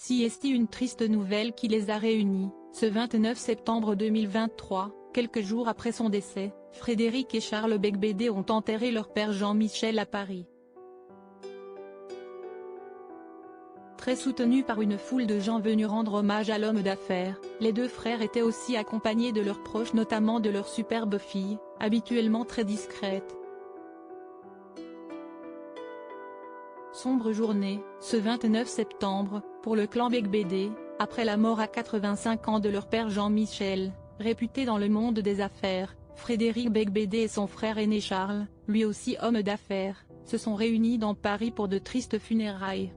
Si est une triste nouvelle qui les a réunis, ce 29 septembre 2023, quelques jours après son décès, Frédéric et Charles Beigbeder ont enterré leur père Jean-Michel à Paris. Très soutenus par une foule de gens venus rendre hommage à l'homme d'affaires, les deux frères étaient aussi accompagnés de leurs proches, notamment de leur superbe fille, habituellement très discrète. Sombre journée, ce 29 septembre, pour le clan Beigbeder, après la mort à 85 ans de leur père Jean-Michel, réputé dans le monde des affaires. Frédéric Beigbeder et son frère aîné Charles, lui aussi homme d'affaires, se sont réunis dans Paris pour de tristes funérailles.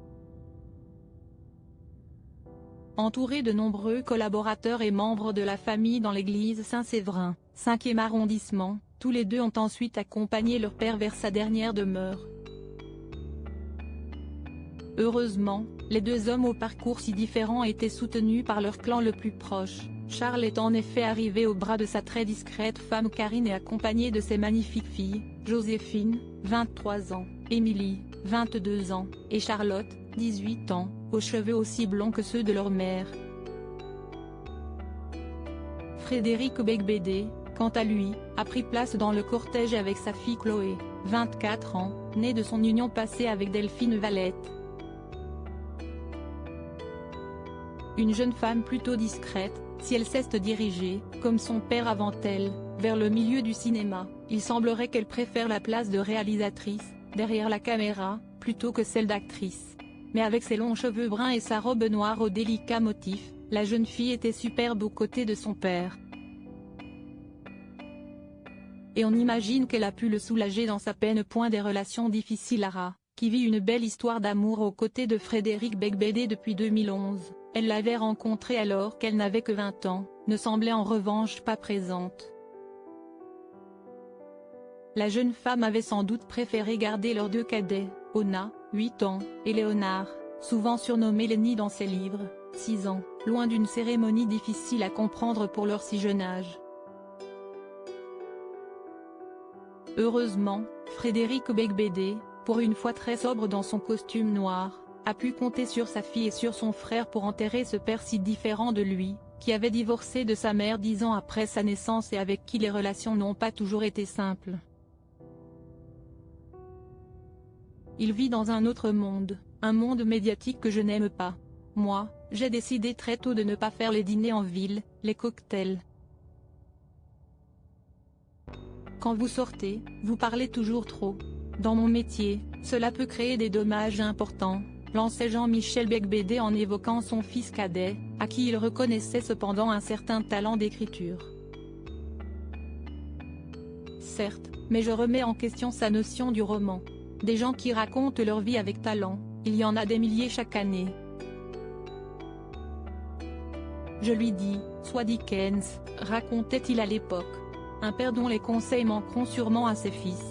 Entourés de nombreux collaborateurs et membres de la famille dans l'église Saint-Séverin, 5e arrondissement, tous les deux ont ensuite accompagné leur père vers sa dernière demeure. Heureusement, les deux hommes au parcours si différent étaient soutenus par leur clan le plus proche. Charles est en effet arrivé au bras de sa très discrète femme Karine et accompagné de ses magnifiques filles, Joséphine, 23 ans, Émilie, 22 ans, et Charlotte, 18 ans, aux cheveux aussi blonds que ceux de leur mère. Frédéric Beigbeder, quant à lui, a pris place dans le cortège avec sa fille Chloé, 24 ans, née de son union passée avec Delphine Valette. Une jeune femme plutôt discrète, si elle cesse de diriger, comme son père avant elle, vers le milieu du cinéma, il semblerait qu'elle préfère la place de réalisatrice, derrière la caméra, plutôt que celle d'actrice. Mais avec ses longs cheveux bruns et sa robe noire aux délicats motifs, la jeune fille était superbe aux côtés de son père. Et on imagine qu'elle a pu le soulager dans sa peine. Des relations difficiles. Lara, qui vit une belle histoire d'amour aux côtés de Frédéric Beigbeder depuis 2011, elle l'avait rencontré alors qu'elle n'avait que 20 ans, ne semblait en revanche pas présente. La jeune femme avait sans doute préféré garder leurs deux cadets, Ona, 8 ans, et Léonard, souvent surnommé Lenny dans ses livres, 6 ans, loin d'une cérémonie difficile à comprendre pour leur si jeune âge. Heureusement, Frédéric Beigbeder, pour une fois très sobre dans son costume noir, a pu compter sur sa fille et sur son frère pour enterrer ce père si différent de lui, qui avait divorcé de sa mère 10 ans après sa naissance et avec qui les relations n'ont pas toujours été simples. Il vit dans un autre monde, un monde médiatique que je n'aime pas. Moi, j'ai décidé très tôt de ne pas faire les dîners en ville, les cocktails. Quand vous sortez, vous parlez toujours trop. Dans mon métier, cela peut créer des dommages importants, lançait Jean-Michel Beigbeder en évoquant son fils cadet, à qui il reconnaissait cependant un certain talent d'écriture. Certes, mais je remets en question sa notion du roman. Des gens qui racontent leur vie avec talent, il y en a des milliers chaque année. Je lui dis, soit Dickens, racontait-il à l'époque. Un père dont les conseils manqueront sûrement à ses fils.